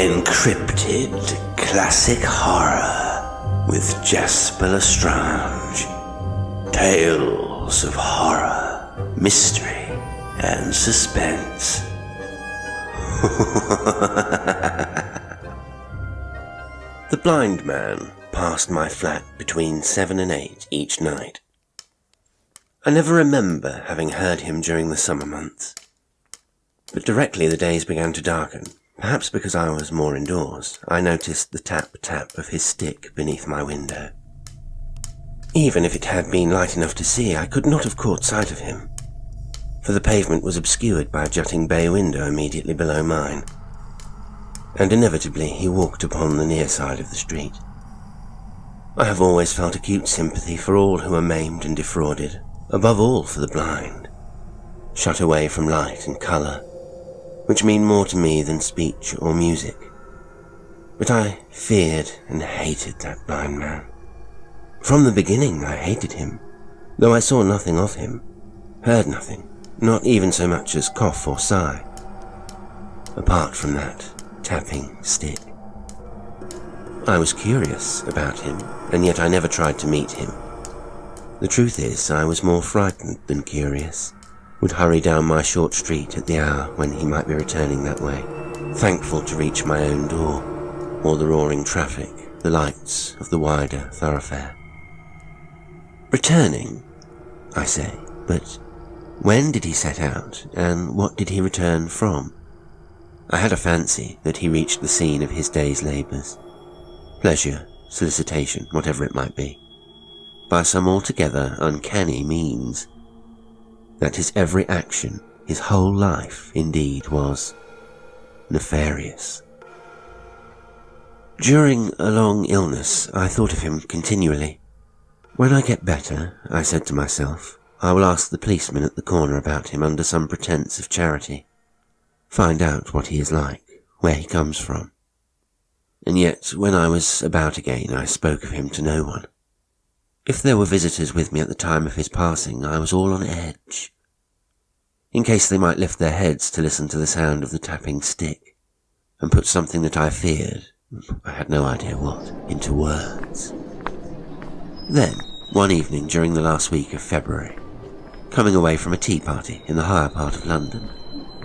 Encrypted classic horror with Jasper Lestrange. Tales of horror, mystery, and suspense. The blind man passed my flat between 7 and 8 each night. I never remember having heard him during the summer months, but directly the days began to darken, perhaps because I was more indoors, I noticed the tap-tap of his stick beneath my window. Even if it had been light enough to see, I could not have caught sight of him, for the pavement was obscured by a jutting bay window immediately below mine, and inevitably he walked upon the near side of the street. I have always felt acute sympathy for all who are maimed and defrauded, above all for the blind, shut away from light and colour, which mean more to me than speech or music. But I feared and hated that blind man. From the beginning I hated him, though I saw nothing of him, heard nothing, not even so much as cough or sigh, apart from that tapping stick. I was curious about him, and yet I never tried to meet him. The truth is, I was more frightened than curious, would hurry down my short street at the hour when he might be returning that way, thankful to reach my own door, or the roaring traffic, the lights of the wider thoroughfare. Returning, I say, but when did he set out, and what did he return from? I had a fancy that he reached the scene of his day's labours, pleasure, solicitation, whatever it might be, by some altogether uncanny means, that his every action, his whole life, indeed, was nefarious. During a long illness, I thought of him continually. When I get better, I said to myself, I will ask the policeman at the corner about him under some pretence of charity, find out what he is like, where he comes from. And yet, when I was about again, I spoke of him to no one. If there were visitors with me at the time of his passing, I was all on edge, in case they might lift their heads to listen to the sound of the tapping stick, and put something that I feared, I had no idea what, into words. Then, one evening during the last week of February, coming away from a tea party in the higher part of London,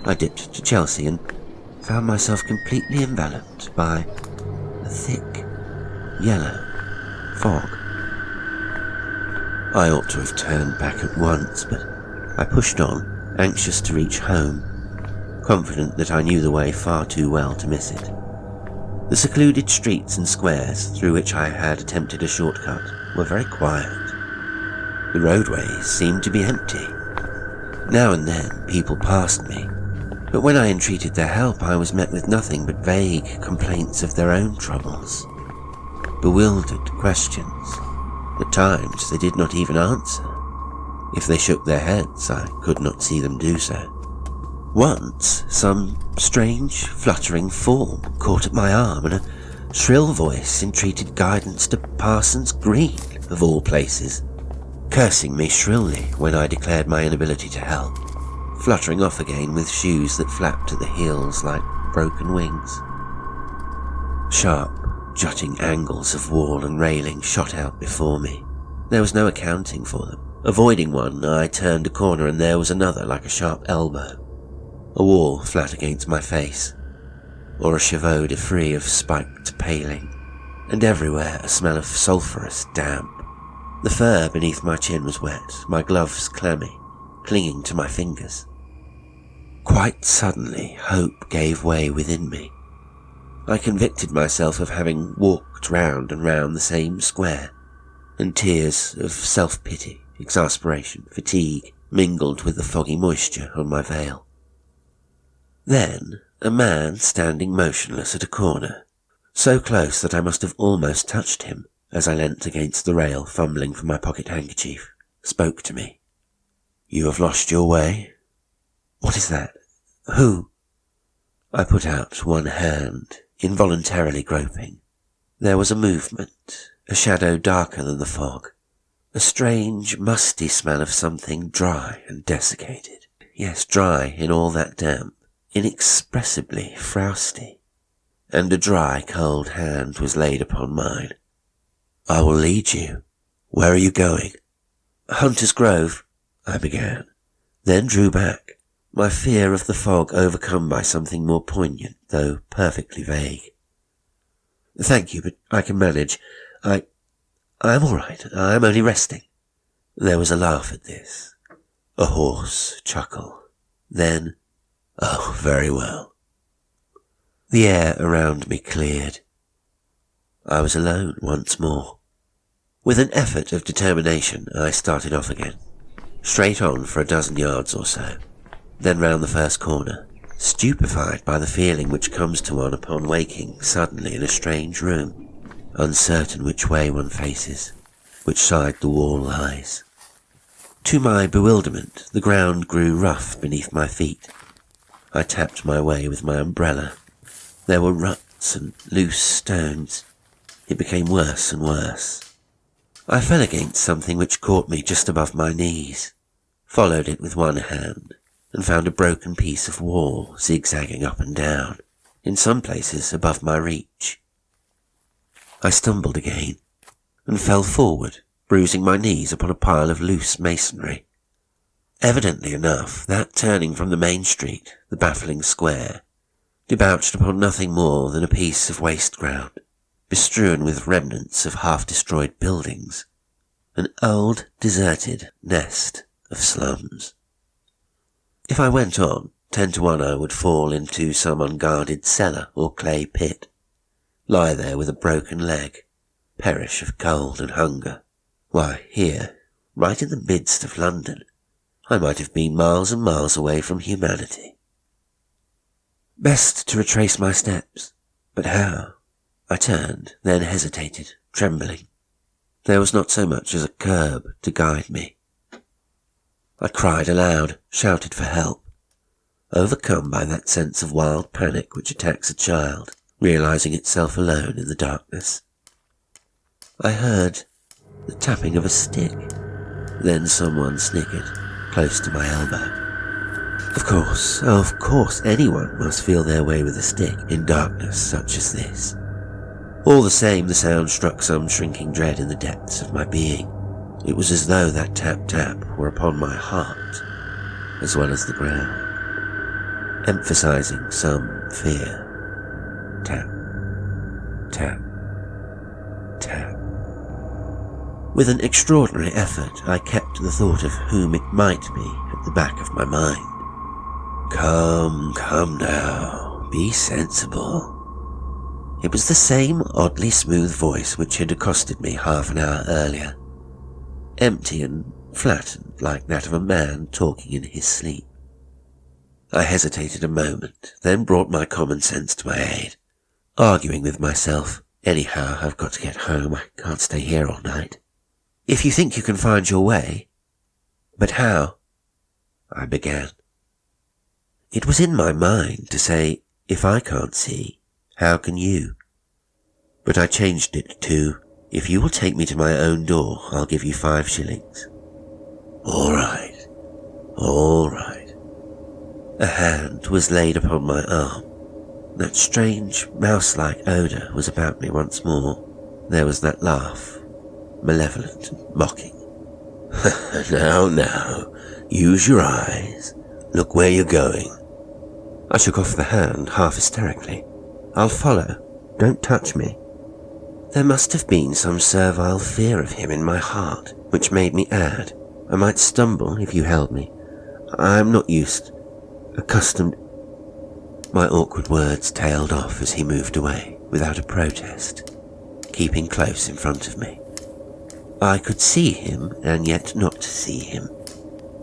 I dipped to Chelsea and found myself completely enveloped by a thick, yellow fog. I ought to have turned back at once, but I pushed on, anxious to reach home, confident that I knew the way far too well to miss it. The secluded streets and squares through which I had attempted a shortcut were very quiet. The roadways seemed to be empty. Now and then people passed me, but when I entreated their help I was met with nothing but vague complaints of their own troubles, bewildered questions. At times they did not even answer. If they shook their heads, I could not see them do so. Once, some strange, fluttering form caught at my arm, and a shrill voice entreated guidance to Parsons Green, of all places, cursing me shrilly when I declared my inability to help, fluttering off again with shoes that flapped at the heels like broken wings. Sharp, jutting angles of wall and railing shot out before me. There was no accounting for them. Avoiding one, I turned a corner and there was another like a sharp elbow. A wall flat against my face, or a chevaux de frise of spiked paling, and everywhere a smell of sulphurous damp. The fur beneath my chin was wet, my gloves clammy, clinging to my fingers. Quite suddenly, hope gave way within me. I convicted myself of having walked round and round the same square, and tears of self-pity, exasperation, fatigue mingled with the foggy moisture on my veil. Then a man standing motionless at a corner, so close that I must have almost touched him as I leant against the rail fumbling for my pocket handkerchief, spoke to me. "You have lost your way?" "What is that? Who?" I put out one hand, involuntarily groping. There was a movement, a shadow darker than the fog, a strange, musty smell of something dry and desiccated. Yes, dry in all that damp, inexpressibly frowsty. and a dry, cold hand was laid upon mine. "I will lead you. Where are you going?" "Hunter's Grove," I began, then drew back, my fear of the fog overcome by something more poignant, though perfectly vague. "Thank you, but I can manage. I'm all right. I'm only resting." There was a laugh at this, a hoarse chuckle. Then, "Oh, very well." The air around me cleared. I was alone once more. With an effort of determination, I started off again, straight on for a dozen yards or so, then round the first corner, stupefied by the feeling which comes to one upon waking suddenly in a strange room, uncertain which way one faces, which side the wall lies. To my bewilderment, the ground grew rough beneath my feet. I tapped my way with my umbrella. There were ruts and loose stones. It became worse and worse. I fell against something which caught me just above my knees, followed it with one hand, and found a broken piece of wall zigzagging up and down, in some places above my reach. I stumbled again, and fell forward, bruising my knees upon a pile of loose masonry. Evidently enough, that turning from the main street, the baffling square, debouched upon nothing more than a piece of waste ground, bestrewn with remnants of half-destroyed buildings, an old, deserted nest of slums. If I went on, 10 to 1 I would fall into some unguarded cellar or clay pit, lie there with a broken leg, perish of cold and hunger. Why, here, right in the midst of London, I might have been miles and miles away from humanity. Best to retrace my steps, but how? I turned, then hesitated, trembling. There was not so much as a curb to guide me. I cried aloud, shouted for help, overcome by that sense of wild panic which attacks a child, realizing itself alone in the darkness. I heard the tapping of a stick. Then someone snickered, close to my elbow. Of course, anyone must feel their way with a stick in darkness such as this. All the same, the sound struck some shrinking dread in the depths of my being. It was as though that tap-tap were upon my heart, as well as the ground, emphasizing some fear. Tap, tap, tap. With an extraordinary effort, I kept the thought of whom it might be at the back of my mind. Come now, be sensible. It was the same oddly smooth voice which had accosted me half an hour earlier, empty and flattened like that of a man talking in his sleep. I hesitated a moment, then brought my common sense to my aid, arguing with myself, anyhow, I've got to get home, I can't stay here all night. If you think you can find your way. But how? I began. It was in my mind to say, if I can't see, how can you? But I changed it to, if you will take me to my own door, I'll give you 5 shillings. All right. A hand was laid upon my arm. That strange, mouse-like odour was about me once more. There was that laugh, malevolent and mocking. Now, use your eyes. Look where you're going. I shook off the hand, half hysterically. I'll follow. Don't touch me. There must have been some servile fear of him in my heart, which made me add, I might stumble if you held me. I'm not accustomed. My awkward words tailed off as he moved away, without a protest, keeping close in front of me. I could see him, and yet not see him.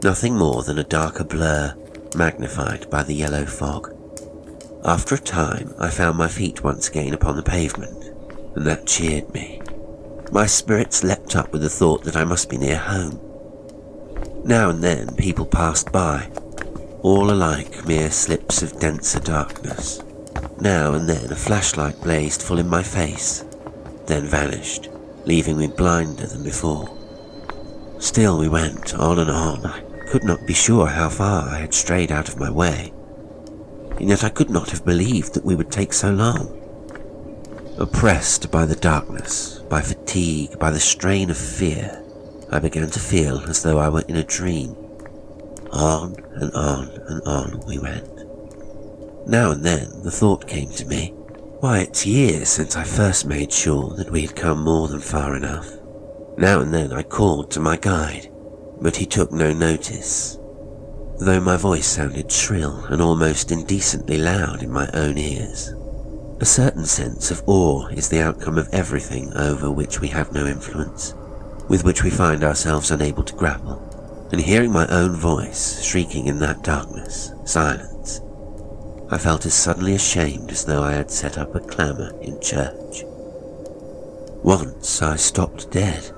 Nothing more than a darker blur, magnified by the yellow fog. After a time, I found my feet once again upon the pavement, and that cheered me. My spirits leapt up with the thought that I must be near home. Now and then people passed by, all alike mere slips of denser darkness. Now and then a flashlight blazed full in my face, then vanished, leaving me blinder than before. Still we went on and on. I could not be sure how far I had strayed out of my way, and yet I could not have believed that we would take so long. Oppressed by the darkness, by fatigue, by the strain of fear, I began to feel as though I were in a dream. On and on and on we went. Now and then the thought came to me, why, it's years since I first made sure that we had come more than far enough. Now and then I called to my guide, but he took no notice, though my voice sounded shrill and almost indecently loud in my own ears. A certain sense of awe is the outcome of everything over which we have no influence, with which we find ourselves unable to grapple, and hearing my own voice shrieking in that darkness, silence, I felt as suddenly ashamed as though I had set up a clamour in church. Once I stopped dead.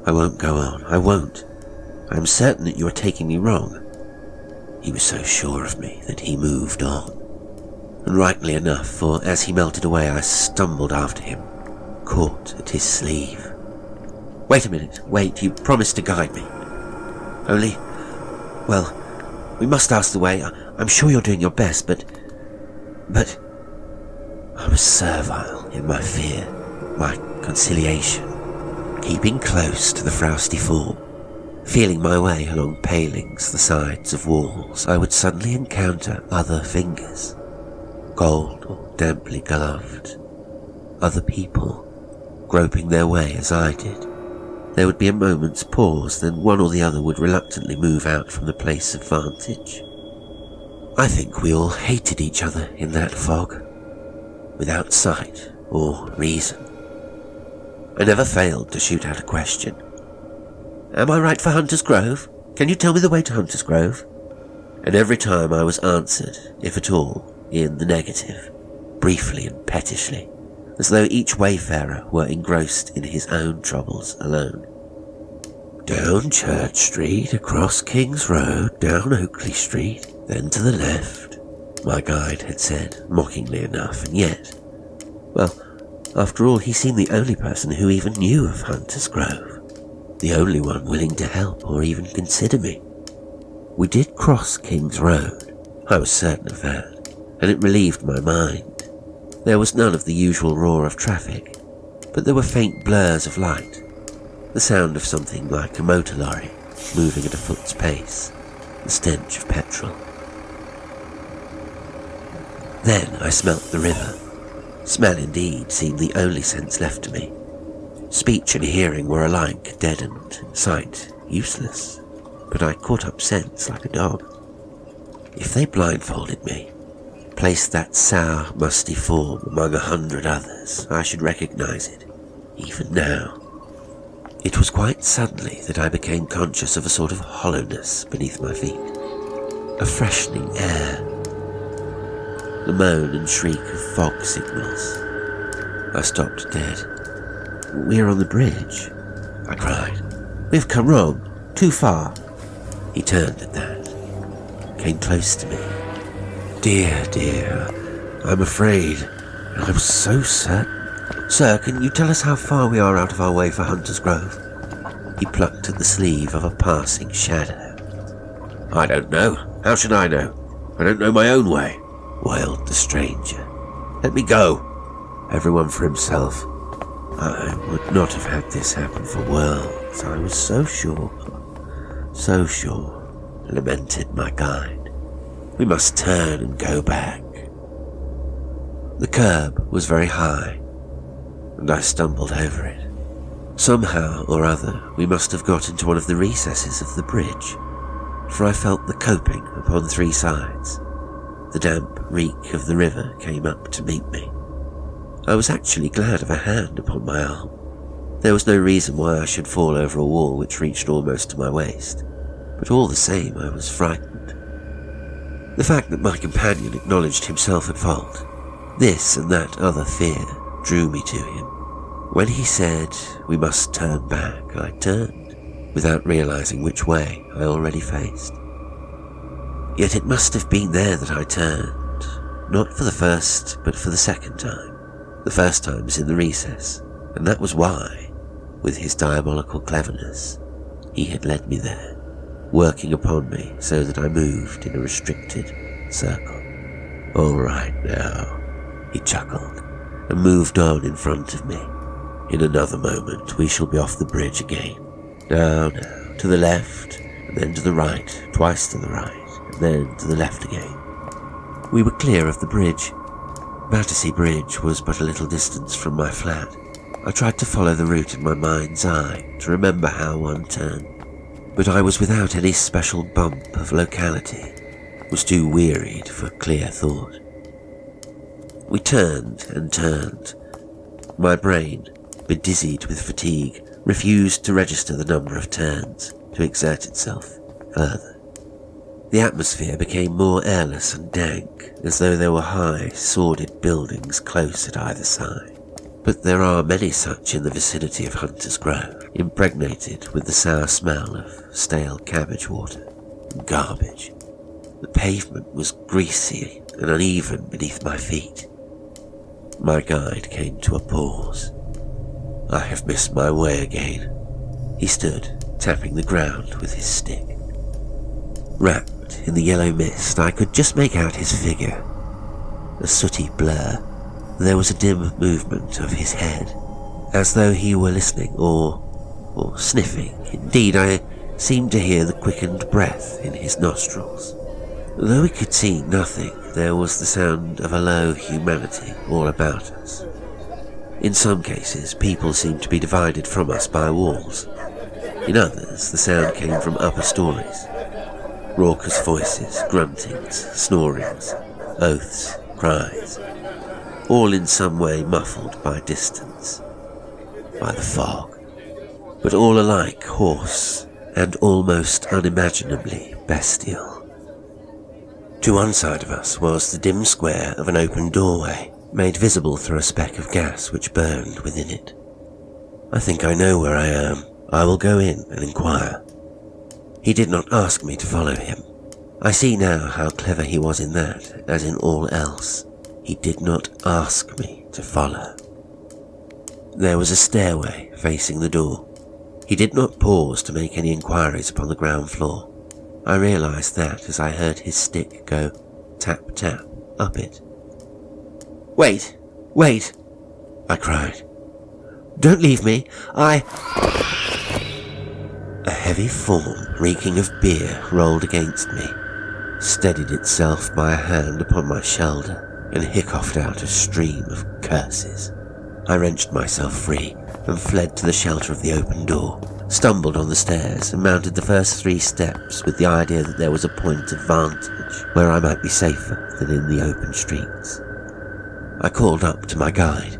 I won't go on, I won't. I am certain that you are taking me wrong. He was so sure of me that he moved on. And rightly enough, for as he melted away I stumbled after him, caught at his sleeve. Wait a minute, wait, you promised to guide me. Only, well, we must ask the way. I'm sure you're doing your best, but I was servile in my fear, my conciliation, keeping close to the frowsty form, feeling my way along palings, the sides of walls. I would suddenly encounter other fingers, cold or damply gloved, other people, groping their way as I did. There would be a moment's pause, then one or the other would reluctantly move out from the place of vantage. I think we all hated each other in that fog, without sight or reason. I never failed to shoot out a question. Am I right for Hunter's Grove? Can you tell me the way to Hunter's Grove? And every time I was answered, if at all, in the negative, briefly and pettishly, as though each wayfarer were engrossed in his own troubles alone. Down Church Street, across King's Road, down Oakley Street, then to the left, my guide had said, mockingly enough, and yet, well, after all, he seemed the only person who even knew of Hunter's Grove, the only one willing to help or even consider me. We did cross King's Road, I was certain of that, and it relieved my mind. There was none of the usual roar of traffic, but there were faint blurs of light, the sound of something like a motor lorry moving at a foot's pace, the stench of petrol. Then I smelt the river. Smell indeed seemed the only sense left to me. Speech and hearing were alike deadened, sight useless, but I caught up sense like a dog. If they blindfolded me, placed that sour, musty form among 100 others, I should recognize it, even now. It was quite suddenly that I became conscious of a sort of hollowness beneath my feet, a freshening air, the moan and shriek of fog signals. I stopped dead. We're on the bridge, I cried. We've come wrong, too far. He turned at that, came close to me. Dear, I'm afraid. I was so certain. Sir, can you tell us how far we are out of our way for Hunter's Grove? He plucked at the sleeve of a passing shadow. I don't know. How should I know? I don't know my own way, wailed the stranger. Let me go. Everyone for himself. I would not have had this happen for worlds. I was so sure, lamented my guide. We must turn and go back. The curb was very high, and I stumbled over it. Somehow or other, we must have got into one of the recesses of the bridge, for I felt the coping upon 3 sides. The damp reek of the river came up to meet me. I was actually glad of a hand upon my arm. There was no reason why I should fall over a wall which reached almost to my waist, but all the same I was frightened. The fact that my companion acknowledged himself at fault, this and that other fear, drew me to him. When he said we must turn back, I turned, without realizing which way I already faced. Yet it must have been there that I turned, not for the first, but for the second time. The first time was in the recess, and that was why, with his diabolical cleverness, he had led me there, working upon me so that I moved in a restricted circle. All right now, he chuckled. and moved on in front of me. In another moment we shall be off the bridge again. Now, to the left, and then to the right, twice to the right, and then to the left again. We were clear of the bridge. Battersea Bridge was but a little distance from my flat. I tried to follow the route in my mind's eye, to remember how one turned, but I was without any special bump of locality, was too wearied for clear thought. We turned and turned. My brain, bedizzied with fatigue, refused to register the number of turns, to exert itself further. The atmosphere became more airless and dank, as though there were high, sordid buildings close at either side. But there are many such in the vicinity of Hunter's Grove, impregnated with the sour smell of stale cabbage water and garbage. The pavement was greasy and uneven beneath my feet. My guide came to a pause. "I have missed my way again." He stood, tapping the ground with his stick. Wrapped in the yellow mist, I could just make out his figure. A sooty blur. There was a dim movement of his head, as though he were listening or sniffing. Indeed, I seemed to hear the quickened breath in his nostrils. Though we could see nothing, there was the sound of a low humanity all about us. In some cases, people seemed to be divided from us by walls. In others, the sound came from upper stories. Raucous voices, gruntings, snorings, oaths, cries, all in some way muffled by distance, by the fog, but all alike hoarse and almost unimaginably bestial. To one side of us was the dim square of an open doorway, made visible through a speck of gas which burned within it. "I think I know where I am. I will go in and inquire." He did not ask me to follow him. I see now how clever he was in that, as in all else. He did not ask me to follow. There was a stairway facing the door. He did not pause to make any inquiries upon the ground floor. I realized that as I heard his stick go tap-tap up it. "Wait! Wait!" I cried. "Don't leave me! A heavy form, reeking of beer, rolled against me, steadied itself by a hand upon my shoulder, and hiccoughed out a stream of curses. I wrenched myself free and fled to the shelter of the open door, stumbled on the stairs and mounted the first 3 steps with the idea that there was a point of vantage where I might be safer than in the open streets. I called up to my guide.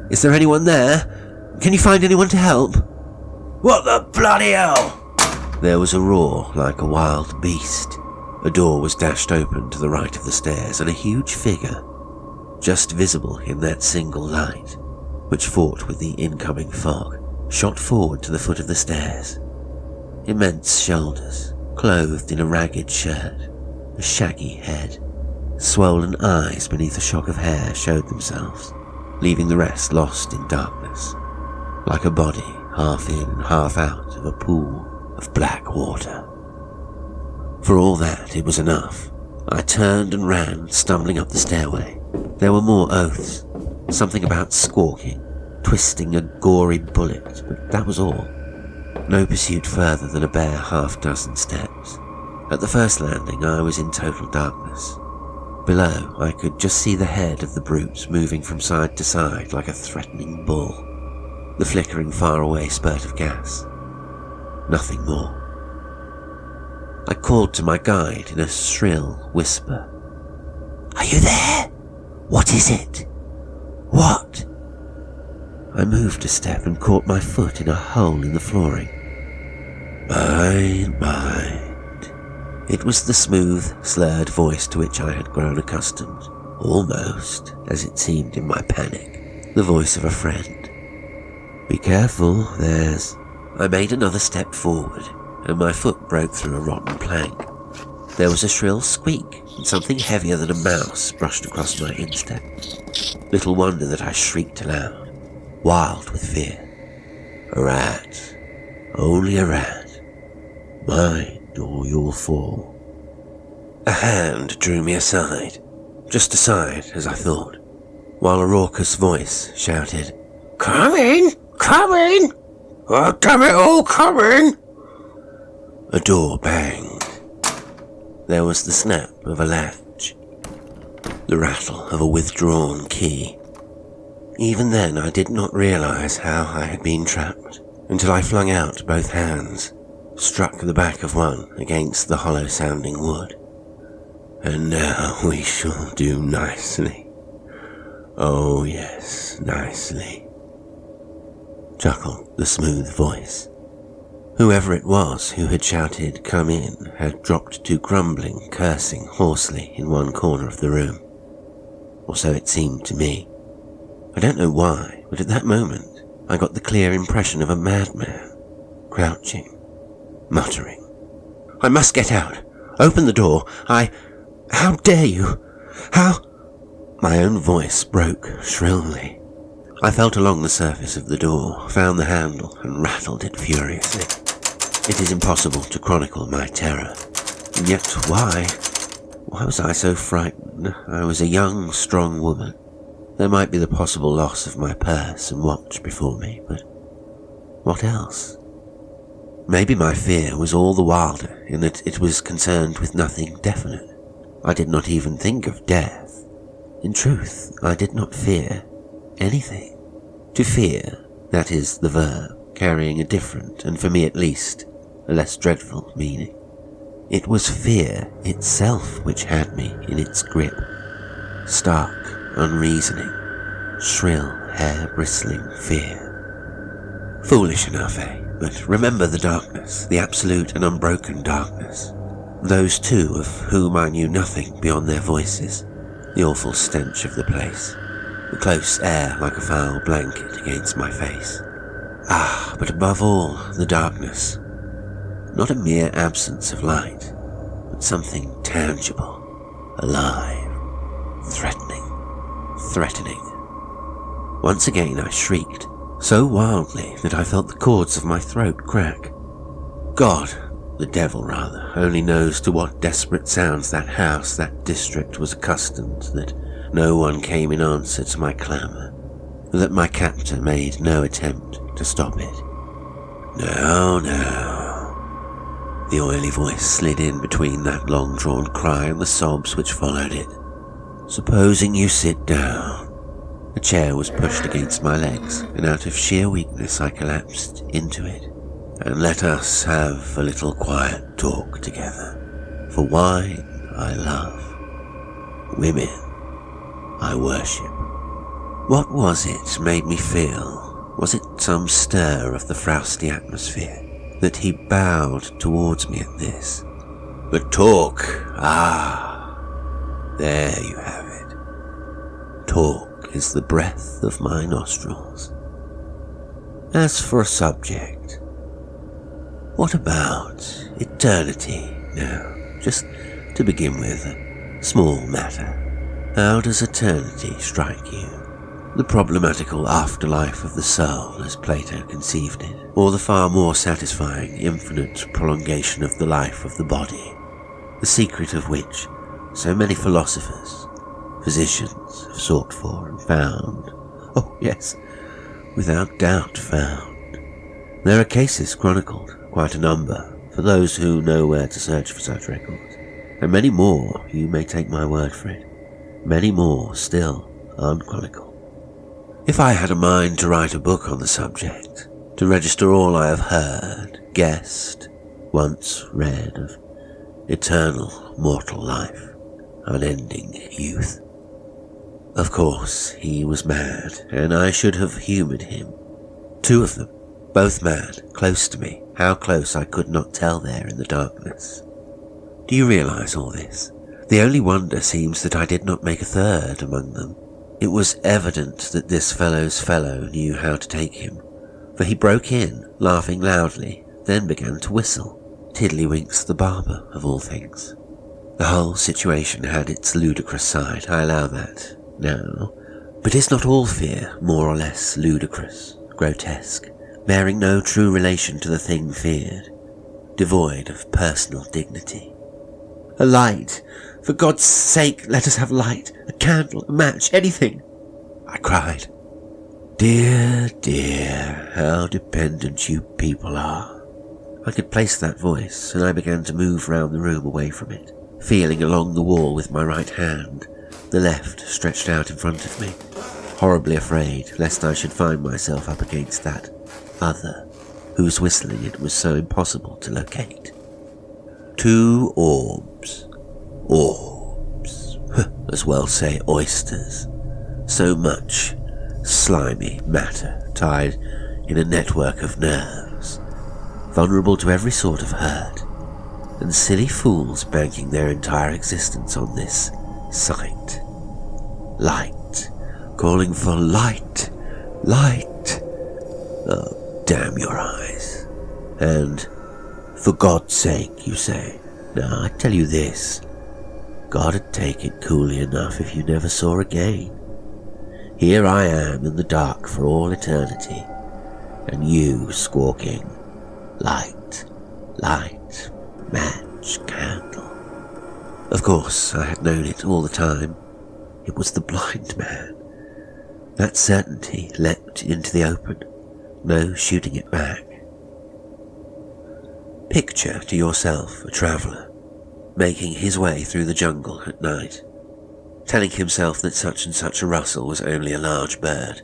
"Is there anyone there? Can you find anyone to help?" "What the bloody hell?" There was a roar like a wild beast. A door was dashed open to the right of the stairs, and a huge figure, just visible in that single light, which fought with the incoming fog, shot forward to the foot of the stairs. Immense shoulders, clothed in a ragged shirt, a shaggy head, swollen eyes beneath a shock of hair showed themselves, leaving the rest lost in darkness, like a body half in and half out of a pool of black water. For all that, it was enough. I turned and ran, stumbling up the stairway. There were more oaths, something about squawking, twisting a gory bullet, but that was all. No pursuit further than a bare half-dozen steps. At the first landing, I was in total darkness. Below, I could just see the head of the brute moving from side to side like a threatening bull. The flickering far-away spurt of gas. Nothing more. I called to my guide in a shrill whisper. "Are you there? What is it? What?" I moved a step and caught my foot in a hole in the flooring. Mind. It was the smooth, slurred voice to which I had grown accustomed, almost, as it seemed in my panic, the voice of a friend. "Be careful, there's—" I made another step forward, and my foot broke through a rotten plank. There was a shrill squeak, and something heavier than a mouse brushed across my instep. Little wonder that I shrieked aloud, wild with fear. A rat. Only a rat. Mind or you'll fall. A hand drew me aside. Just aside, as I thought. while a raucous voice shouted, "Come in! Come in! Oh, damn it all, come in!" A door banged. There was the snap of a latch, the rattle of a withdrawn key. Even then I did not realize how I had been trapped until I flung out both hands, struck the back of one against the hollow-sounding wood. "And now we shall do nicely. Oh yes, nicely," chuckled the smooth voice. Whoever it was who had shouted, "Come in," had dropped to grumbling, cursing hoarsely in one corner of the room. Or so it seemed to me. I don't know why, but at that moment I got the clear impression of a madman, crouching, muttering, "I must get out! Open the door! How dare you! How—" My own voice broke shrilly. I felt along the surface of the door, found the handle, and rattled it furiously. It is impossible to chronicle my terror. And yet why? Why was I so frightened? I was a young, strong woman. There might be the possible loss of my purse and watch before me, but what else? Maybe my fear was all the wilder in that it was concerned with nothing definite. I did not even think of death. In truth, I did not fear anything. To fear, that is the verb, carrying a different, and for me at least, a less dreadful meaning. It was fear itself which had me in its grip. Stark, unreasoning, shrill, hair-bristling fear. Foolish enough, eh? But remember the darkness, the absolute and unbroken darkness. Those two of whom I knew nothing beyond their voices, the awful stench of the place, the close air like a foul blanket against my face. But above all, the darkness. Not a mere absence of light, but something tangible, alive, threatening. Once again I shrieked, so wildly that I felt the cords of my throat crack. God, the devil rather, only knows to what desperate sounds that house, that district was accustomed, that no one came in answer to my clamour, that my captor made no attempt to stop it. "No, no." The oily voice slid in between that long-drawn cry and the sobs which followed it. "Supposing you sit down." A chair was pushed against my legs, and out of sheer weakness I collapsed into it. "And let us have a little quiet talk together. For wine I love. Women I worship." What was it made me feel? Was it some stir of the frosty atmosphere, that he bowed towards me at this? But talk, there you have it. Talk is the breath of my nostrils. As for a subject, what about eternity now? Just to begin with, a small matter. How does eternity strike you? The problematical afterlife of the soul as Plato conceived it, or the far more satisfying infinite prolongation of the life of the body, the secret of which so many philosophers, physicians have sought for and found. Oh yes, without doubt found. There are cases chronicled, quite a number, for those who know where to search for such records, and many more, you may take my word for it, many more still unchronicled. If I had a mind to write a book on the subject, to register all I have heard, guessed, once read of eternal mortal life, unending youth. Of course, he was mad, and I should have humoured him. Two of them, both mad, close to me, how close I could not tell there in the darkness. Do you realise all this? The only wonder seems that I did not make a third among them. It was evident that this fellow's fellow knew how to take him, for he broke in, laughing loudly, then began to whistle. Tiddlywinks the barber, of all things. The whole situation had its ludicrous side, I allow that, now. But is not all fear more or less ludicrous, grotesque, bearing no true relation to the thing feared, devoid of personal dignity? A light! For God's sake, let us have light, a candle, a match, anything! I cried. Dear, dear, how dependent you people are. I could place that voice, and I began to move round the room away from it, feeling along the wall with my right hand, the left stretched out in front of me, horribly afraid lest I should find myself up against that other, whose whistling it was so impossible to locate. 2 orbs. Orbs. As well say oysters. So much slimy matter tied in a network of nerves, vulnerable to every sort of hurt, and silly fools banking their entire existence on this sight. Light. Calling for light. Light. Oh, damn your eyes. And, for God's sake, you say. Now, I tell you this. God'd take it coolly enough if you never saw again. Here I am in the dark for all eternity, and you squawking, light, light, match, candle. Of course, I had known it all the time. It was the blind man. That certainty leapt into the open, no shooting it back. Picture to yourself a traveller, making his way through the jungle at night, telling himself that such and such a rustle was only a large bird,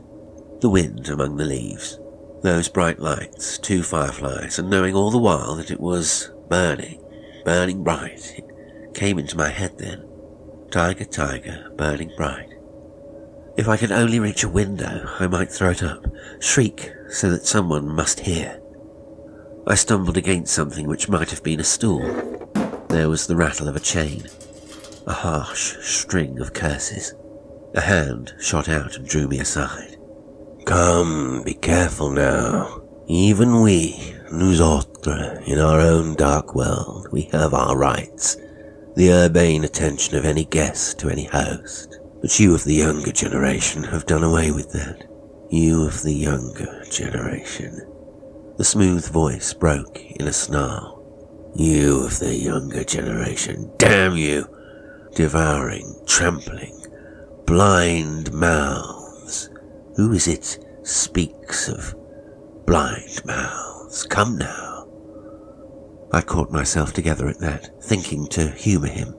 the wind among the leaves, those bright lights, 2 fireflies, and knowing all the while that it was burning, burning bright. It came into my head then. Tiger, tiger, burning bright. If I could only reach a window, I might throw it up, shriek so that someone must hear. I stumbled against something which might have been a stool. There was the rattle of a chain, a harsh string of curses. A hand shot out and drew me aside. Come, be careful now. Even we, nous autres, in our own dark world, we have our rights. The urbane attention of any guest to any host. But you of the younger generation have done away with that. You of the younger generation. The smooth voice broke in a snarl. You of the younger generation, damn you! Devouring, trampling, blind mouths. Who is it speaks of blind mouths? Come now. I caught myself together at that, thinking to humour him.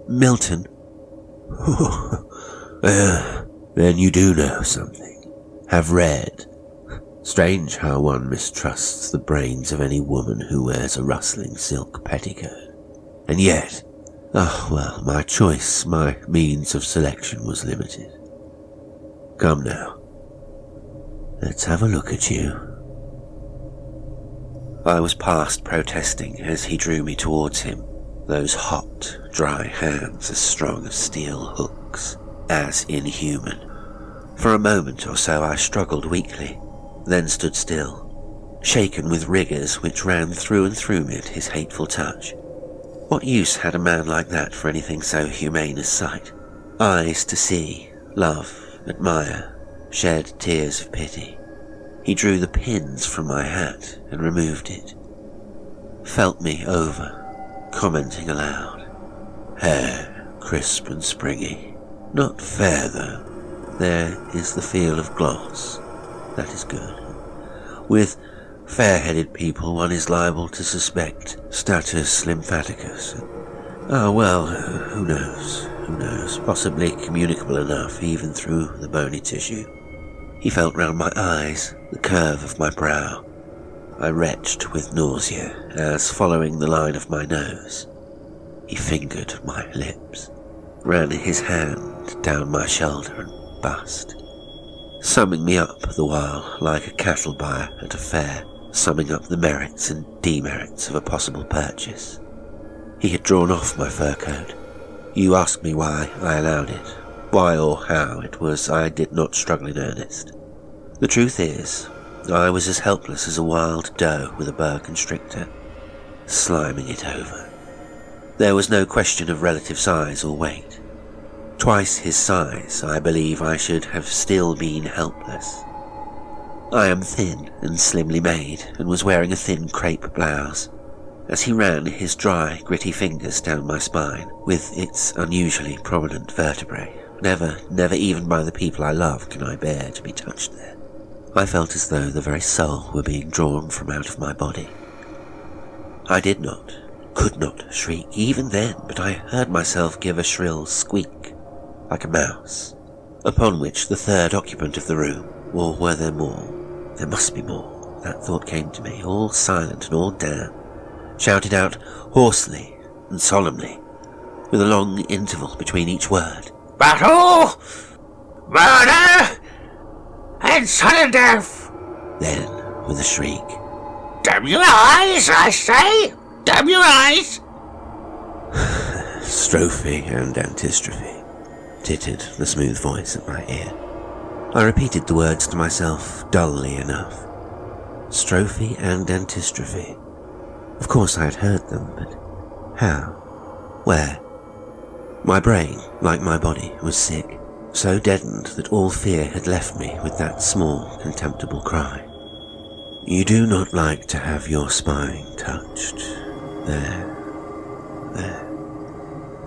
Milton. Then you do know something. Have read. Strange how one mistrusts the brains of any woman who wears a rustling silk petticoat. And yet, well, my choice, my means of selection was limited. Come now. Let's have a look at you. I was past protesting as he drew me towards him, those hot, dry hands as strong as steel hooks, as inhuman. For a moment or so I struggled weakly, then stood still, shaken with rigours which ran through and through me at his hateful touch. What use had a man like that for anything so humane as sight? Eyes to see, love, admire, shed tears of pity. He drew the pins from my hat and removed it. Felt me over, commenting aloud. Hair, crisp and springy. Not fair though. There is the feel of gloss. That is good. With fair-headed people one is liable to suspect status lymphaticus. Well, who knows, possibly communicable enough even through the bony tissue. He felt round my eyes, the curve of my brow. I retched with nausea as, following the line of my nose, he fingered my lips, ran his hand down my shoulder and bust, summing me up the while like a cattle buyer at a fair, summing up the merits and demerits of a possible purchase. He had drawn off my fur coat. You ask me why I allowed it, why or how it was I did not struggle in earnest. The truth is, I was as helpless as a wild doe with a boa constrictor, sliming it over. There was no question of relative size or weight. Twice his size, I believe I should have still been helpless. I am thin and slimly made, and was wearing a thin crepe blouse. As he ran his dry, gritty fingers down my spine, with its unusually prominent vertebrae, Never even by the people I love can I bear to be touched there. I felt as though the very soul were being drawn from out of my body. I could not shriek even then, but I heard myself give a shrill squeak, like a mouse, upon which the third occupant of the room, or were there more? There must be more. That thought came to me, all silent and all damp, shouted out hoarsely and solemnly, with a long interval between each word. Battle! Murder! And sudden death! Then, with a shriek, Damn your eyes, I say! Damn your eyes! strophe and antistrophe, tittered the smooth voice at my ear. I repeated the words to myself dully enough. Strophe and antistrophe. Of course I had heard them, but how? Where? My brain, like my body, was sick, so deadened that all fear had left me with that small, contemptible cry. You do not like to have your spine touched. There.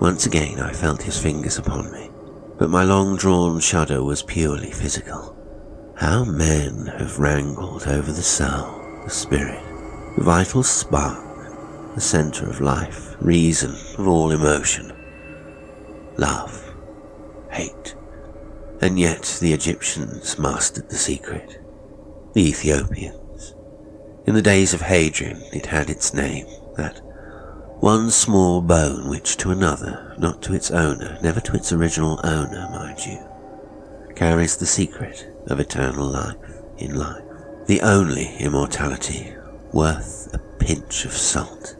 Once again I felt his fingers upon me, but my long-drawn shudder was purely physical. How men have wrangled over the soul, the spirit, the vital spark, the centre of life, reason of all emotion, love, hate. And yet the Egyptians mastered the secret. The Ethiopians. In the days of Hadrian it had its name, that one small bone which to another, not to its owner, never to its original owner, mind you, carries the secret of eternal life in life. The only immortality worth a pinch of salt.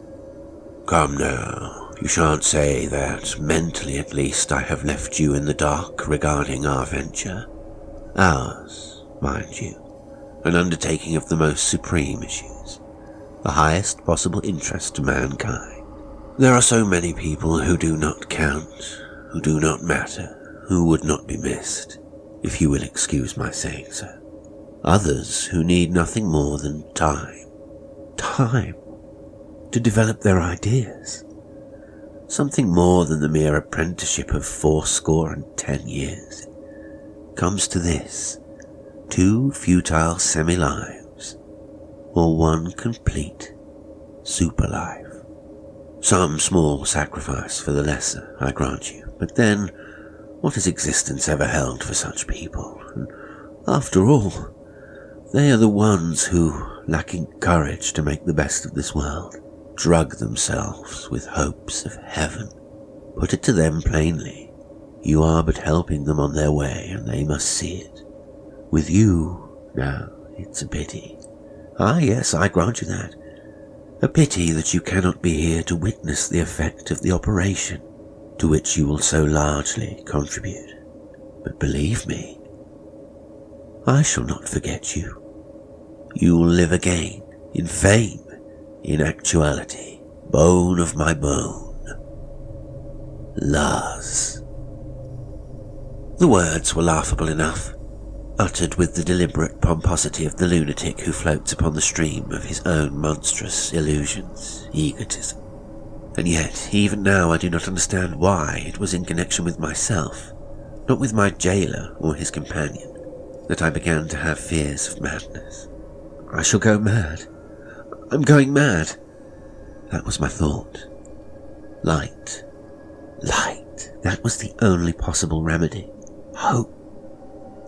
Come now, you shan't say that, mentally at least, I have left you in the dark regarding our venture. Ours, mind you, an undertaking of the most supreme issues, the highest possible interest to mankind. There are so many people who do not count, who do not matter, who would not be missed, if you will excuse my saying so. Others who need nothing more than time. Time to develop their ideas. Something more than the mere apprenticeship of 80 years. It comes to this: 2 futile semi-lives, or 1 complete super life. Some small sacrifice for the lesser, I grant you, but then, what has existence ever held for such people? And after all, they are the ones who, lacking courage to make the best of this world, drug themselves with hopes of heaven. Put it to them plainly, you are but helping them on their way, and they must see it. With you, now, it's a pity. Ah, yes, I grant you that. A pity that you cannot be here to witness the effect of the operation, to which you will so largely contribute. But believe me, I shall not forget you. You will live again, in fame, in actuality, bone of my bone. Lars. The words were laughable enough, uttered with the deliberate pomposity of the lunatic who floats upon the stream of his own monstrous illusions, egotism. And yet, even now I do not understand why it was in connection with myself, not with my jailer or his companion, that I began to have fears of madness. I shall go mad. I'm going mad. That was my thought. Light. That was the only possible remedy. Hope.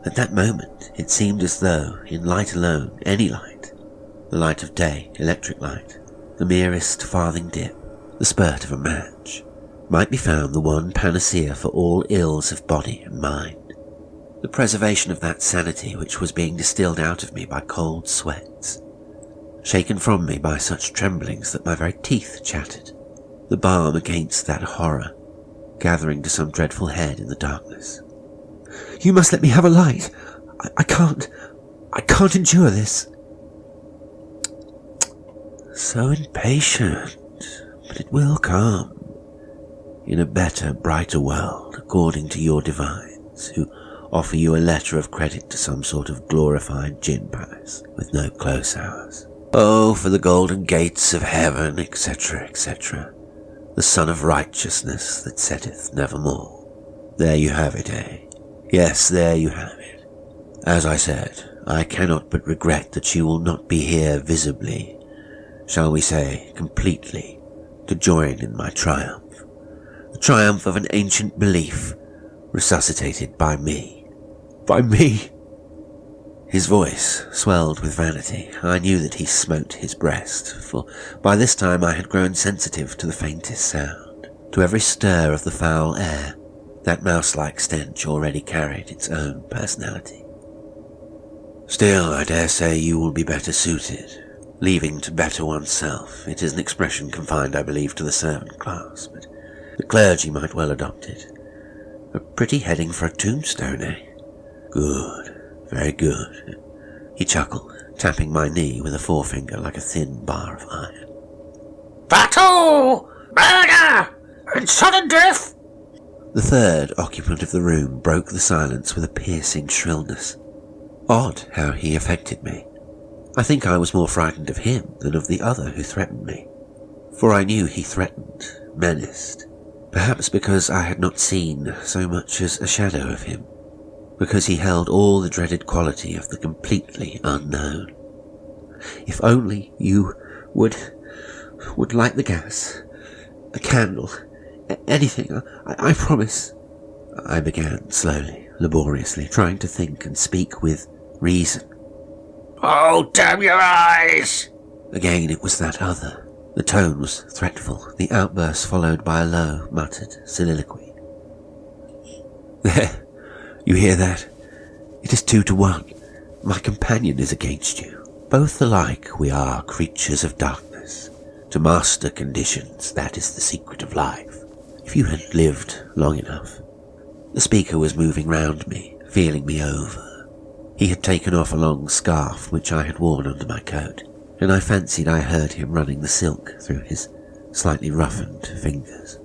At that moment, it seemed as though, in light alone, any light, the light of day, electric light, the merest farthing dip, the spurt of a match, might be found the one panacea for all ills of body and mind, the preservation of that sanity which was being distilled out of me by cold sweats, shaken from me by such tremblings that my very teeth chattered, the balm against that horror, gathering to some dreadful head in the darkness. You must let me have a light. I can't endure this. So impatient, but it will come. In a better, brighter world, according to your divines, who offer you a letter of credit to some sort of glorified gin palace, with no close hours. Oh, for the golden gates of heaven, etc., etc., the sun of righteousness that setteth nevermore. There you have it, eh? Yes, there you have it. As I said, I cannot but regret that you will not be here visibly, shall we say, completely, to join in my triumph. The triumph of an ancient belief, resuscitated by me. By me! His voice swelled with vanity. I knew that he smote his breast, for by this time I had grown sensitive to the faintest sound, to every stir of the foul air. That mouse-like stench already carried its own personality. Still, I dare say you will be better suited. Leaving to better oneself. It is an expression confined, I believe, to the servant class, but the clergy might well adopt it. A pretty heading for a tombstone, eh? Good. Very good. He chuckled, tapping my knee with a forefinger like a thin bar of iron. Battle! Murder! And sudden death! The third occupant of the room broke the silence with a piercing shrillness. Odd how he affected me. I think I was more frightened of him than of the other who threatened me, for I knew he threatened, menaced, perhaps because I had not seen so much as a shadow of him, because he held all the dreaded quality of the completely unknown. If only you would light the gas, a candle, anything, I promise. I began slowly, laboriously, trying to think and speak with reason. Oh, damn your eyes! Again it was that other. The tone was threatful, the outburst followed by a low, muttered soliloquy. There, you hear that? It is 2-1. My companion is against you. Both alike we are creatures of darkness. To master conditions, that is the secret of life. If you had lived long enough. The speaker was moving round me, feeling me over. He had taken off a long scarf which I had worn under my coat, and I fancied I heard him running the silk through his slightly roughened fingers.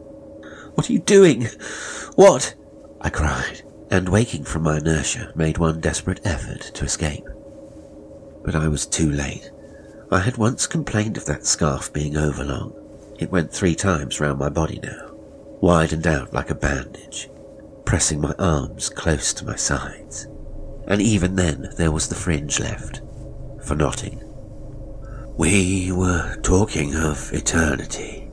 What are you doing? What? I cried, and waking from my inertia, made one desperate effort to escape. But I was too late. I had once complained of that scarf being overlong. It went 3 times round my body now, widened out like a bandage, pressing my arms close to my sides. And even then there was the fringe left, for knotting. We were talking of eternity.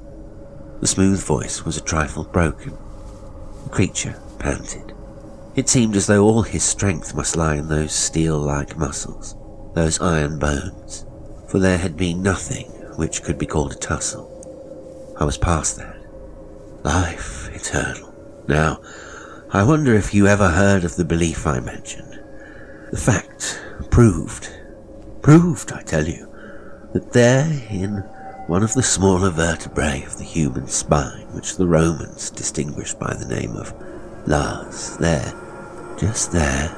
The smooth voice was a trifle broken. The creature panted. It seemed as though all his strength must lie in those steel-like muscles, those iron bones, for there had been nothing which could be called a tussle. I was past that. Life eternal. Now, I wonder if you ever heard of the belief I mentioned. The fact proved, I tell you, that there in one of the smaller vertebrae of the human spine, which the Romans distinguished by the name of Lars, there, just there,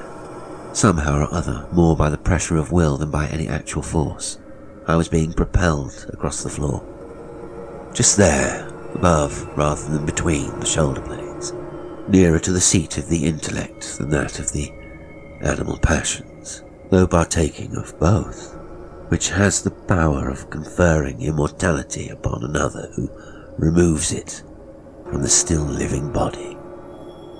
somehow or other, more by the pressure of will than by any actual force, I was being propelled across the floor. Just there, above rather than between the shoulder blades, nearer to the seat of the intellect than that of the animal passions, though partaking of both, which has the power of conferring immortality upon another who removes it from the still living body.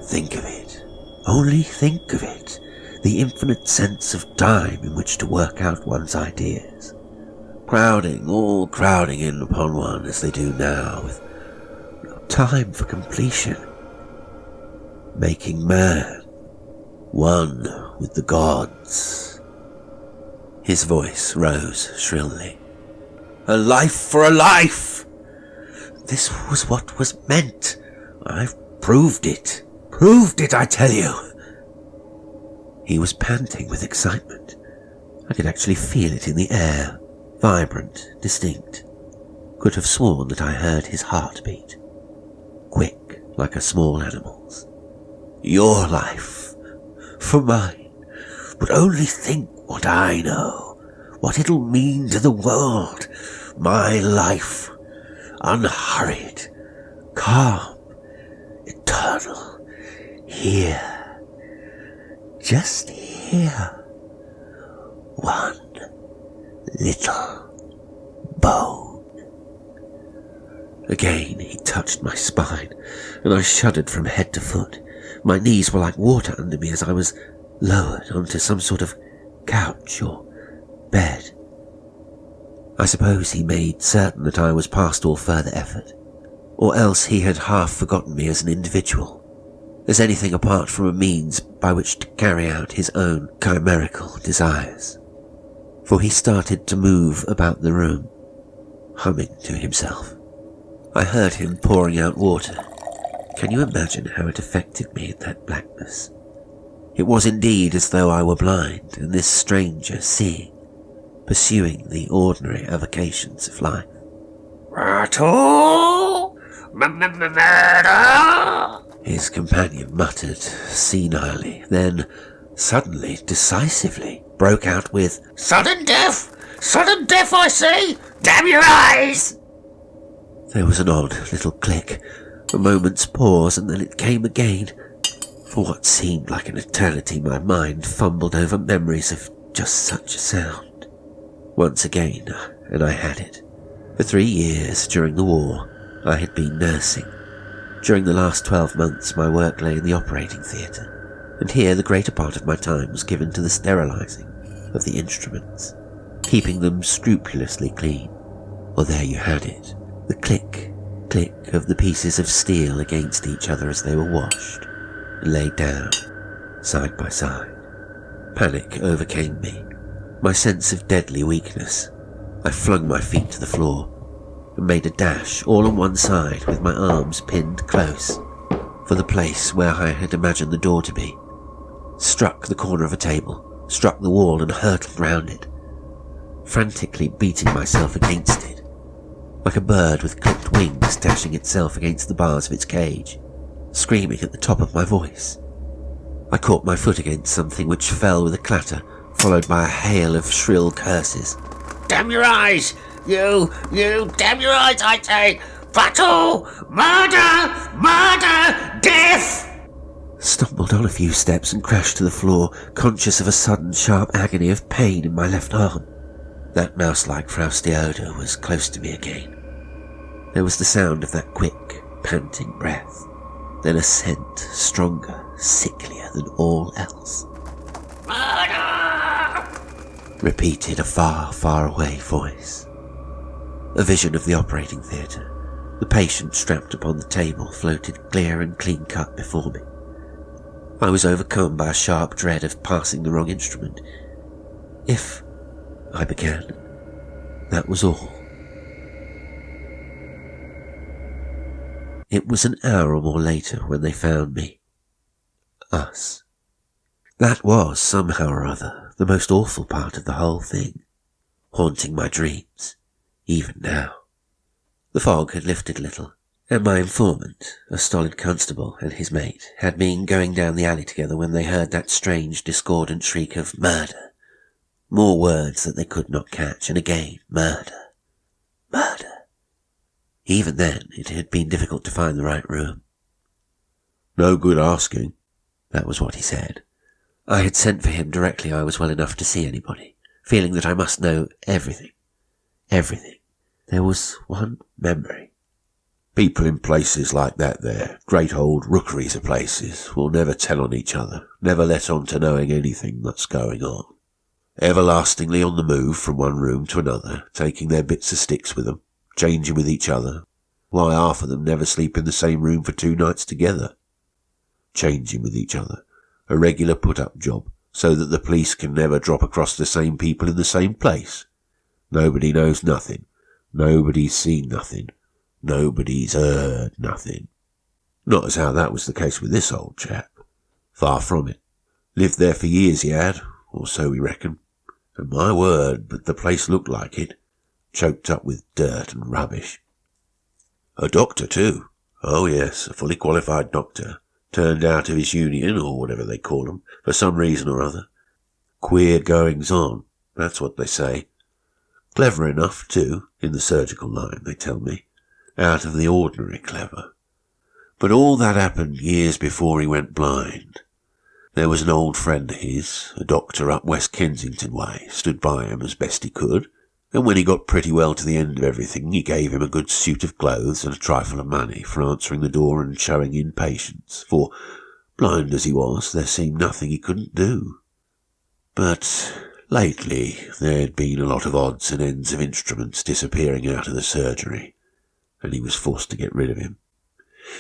Think of it. Only think of it. The infinite sense of time in which to work out one's ideas. All crowding in upon one as they do now, with no time for completion. Making man one with the gods. His voice rose shrilly. A life for a life! This was what was meant. I've proved it. Proved it, I tell you. He was panting with excitement. I could actually feel it in the air, vibrant, distinct. Could have sworn that I heard his heartbeat, quick like a small animal's. Your life. For mine, but only think what I know, what it'll mean to the world. My life, unhurried, calm, eternal, here, just here, one little bone. Again he touched my spine, and I shuddered from head to foot. My knees were like water under me as I was lowered onto some sort of couch or bed. I suppose he made certain that I was past all further effort, or else he had half forgotten me as an individual, as anything apart from a means by which to carry out his own chimerical desires. For he started to move about the room, humming to himself. I heard him pouring out water. Can you imagine how it affected me in that blackness? It was indeed as though I were blind, and this stranger seeing, pursuing the ordinary avocations of life. Rattle! Murder! His companion muttered senilely, then, suddenly, decisively, broke out with, Sudden death! Sudden death, I say! Damn your eyes! There was an odd little click, a moment's pause, and then it came again. For what seemed like an eternity, my mind fumbled over memories of just such a sound. Once again, and I had it. For 3 years during the war, I had been nursing. During the last 12 months, my work lay in the operating theatre, and here the greater part of my time was given to the sterilizing of the instruments, keeping them scrupulously clean. Well, there you had it, the click, click of the pieces of steel against each other as they were washed and laid down, side by side. Panic overcame me, my sense of deadly weakness. I flung my feet to the floor and made a dash all on one side with my arms pinned close for the place where I had imagined the door to be, struck the corner of a table, struck the wall and hurtled round it, frantically beating myself against it, like a bird with clipped wings dashing itself against the bars of its cage, screaming at the top of my voice. I caught my foot against something which fell with a clatter, followed by a hail of shrill curses. Damn your eyes! You, damn your eyes, I say! Battle! Murder! Murder! Death! Stumbled on a few steps and crashed to the floor, conscious of a sudden sharp agony of pain in my left arm. That mouse-like frowsty odour was close to me again. There was the sound of that quick, panting breath, then a scent stronger, sicklier than all else. Murder! Repeated a far, far away voice. A vision of the operating theatre. The patient strapped upon the table floated clear and clean-cut before me. I was overcome by a sharp dread of passing the wrong instrument. If I began, that was all. It was an hour or more later when they found me. Us. That was, somehow or other, the most awful part of the whole thing, haunting my dreams, even now. The fog had lifted a little, and my informant, a stolid constable, and his mate had been going down the alley together when they heard that strange, discordant shriek of murder. More words that they could not catch, and again, murder. Murder. Even then, it had been difficult to find the right room. No good asking, that was what he said. I had sent for him directly I was well enough to see anybody, feeling that I must know everything. Everything. There was one memory. People in places like that there, great old rookeries of places, will never tell on each other, never let on to knowing anything that's going on. Everlastingly on the move from one room to another, taking their bits of sticks with them, changing with each other. Why, half of them never sleep in the same room for 2 nights together. Changing with each other. A regular put-up job, so that the police can never drop across the same people in the same place. Nobody knows nothing. Nobody's seen nothing. Nobody's heard nothing. Not as how that was the case with this old chap. Far from it. Lived there for years he had, or so we reckon. And my word, but the place looked like it. Choked up with dirt and rubbish. A doctor, too. Oh, yes, a fully qualified doctor. Turned out of his union, or whatever they call 'em, for some reason or other. Queer goings-on, that's what they say. Clever enough, too, in the surgical line, they tell me. Out of the ordinary clever. But all that happened years before he went blind. There was an old friend of his, a doctor up West Kensington way, stood by him as best he could, and when he got pretty well to the end of everything, he gave him a good suit of clothes and a trifle of money for answering the door and showing in patients, for Blind as he was, there seemed nothing he couldn't do. But lately there'd been a lot of odds and ends of instruments disappearing out of the surgery, and he was forced to get rid of him.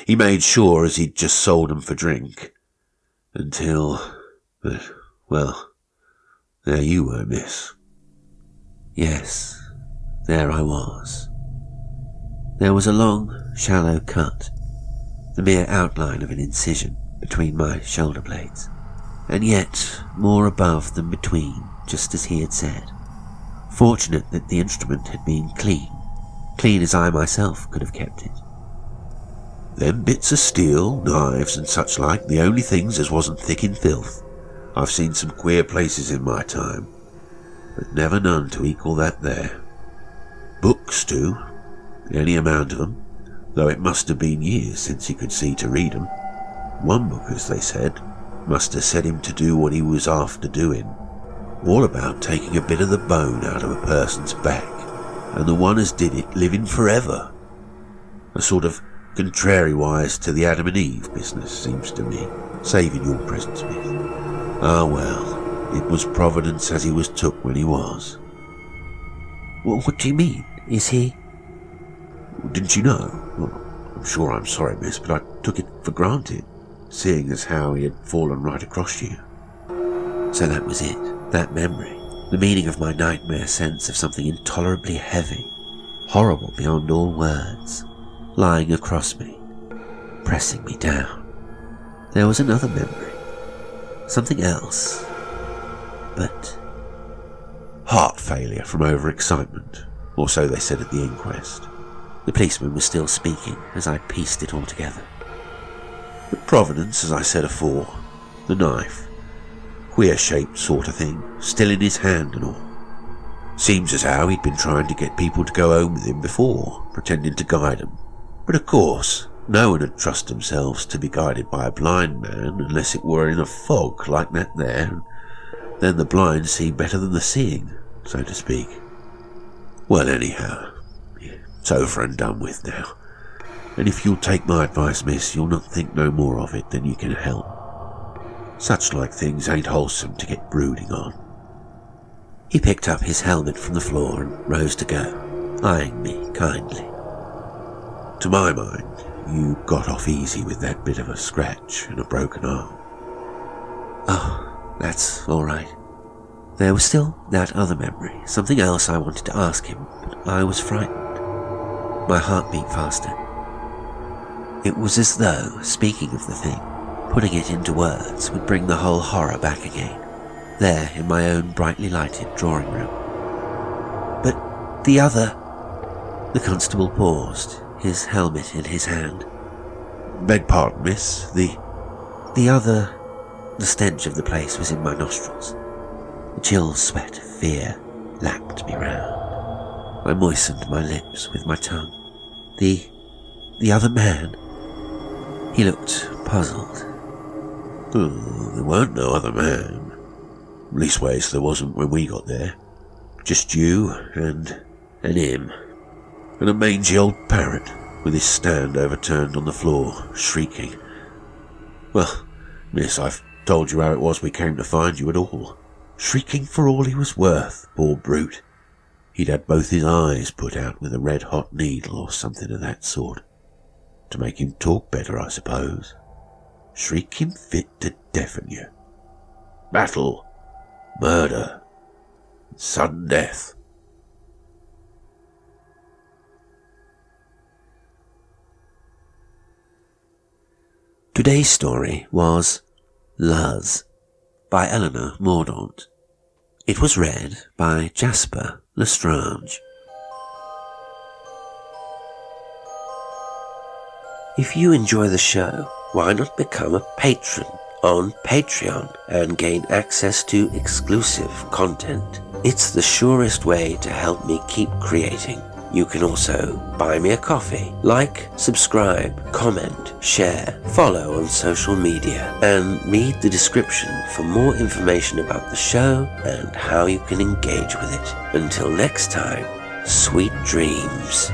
He made sure as he'd just sold 'em for drink, until, well, there you were, miss. Yes, there I was. There was a long, shallow cut, the mere outline of an incision between my shoulder blades, and yet more above than between, just as he had said. Fortunate that the instrument had been clean as I myself could have kept it. Them bits of steel, knives and such like, the only things as wasn't thick in filth. I've seen some queer places in my time, but never none to equal that there. Books too, any amount of 'em, though it must have been years since he could see to read 'em. One book, as they said, must have set him to do what he was after doing, all about taking a bit of the bone out of a person's back, and the one as did it living forever. A sort of contrariwise to the Adam and Eve business, seems to me, saving your presence, Smith. Ah well, it was Providence as he was took when he was. What do you mean? Is he? Didn't you know? Well, I'm sure I'm sorry, miss, but I took it for granted, seeing as how he had fallen right across you. So that was it, that memory, the meaning of my nightmare sense of something intolerably heavy, horrible beyond all words, lying across me, pressing me down. There was another memory, something else, but... Heart failure from overexcitement, or so they said at the inquest. The policeman was still speaking as I pieced it all together. But Providence, as I said afore, the knife, queer-shaped sort of thing, still in his hand and all. Seems as how he'd been trying to get people to go home with him before, pretending to guide 'em. But of course, no one would trust themselves to be guided by a blind man unless it were in a fog like that there, and then the blind see better than the seeing, so to speak. Well, anyhow, it's over and done with now, and if you'll take my advice, miss, you'll not think no more of it than you can help. Such like things ain't wholesome to get brooding on. He picked up his helmet from the floor and rose to go, eyeing me kindly. To my mind, you got off easy with that bit of a scratch and a broken arm. Oh, that's all right. There was still that other memory, something else I wanted to ask him, but I was frightened. My heart beat faster. It was as though, speaking of the thing, putting it into words would bring the whole horror back again, there in my own brightly lighted drawing room. But the other... The constable paused, his helmet in his hand. Beg pardon, miss, The other... The stench of the place was in my nostrils. The chill sweat of fear lapped me round. I moistened my lips with my tongue. The other man... He looked puzzled. There weren't no other man. Leastways, there wasn't when we got there. Just you and him. And a mangy old parrot with his stand overturned on the floor, shrieking. Well, miss, I've told you how it was we came to find you at all. Shrieking for all he was worth, poor brute. He'd had both his eyes put out with a red-hot needle or something of that sort. To make him talk better, I suppose. Shrieking fit to deafen you. Battle, murder, sudden death. Today's story was Luz by Elinor Mordaunt. It was read by Jasper Lestrange. If you enjoy the show, why not become a patron on Patreon and gain access to exclusive content? It's the surest way to help me keep creating. You can also buy me a coffee, like, subscribe, comment, share, follow on social media, and read the description for more information about the show and how you can engage with it. Until next time, sweet dreams.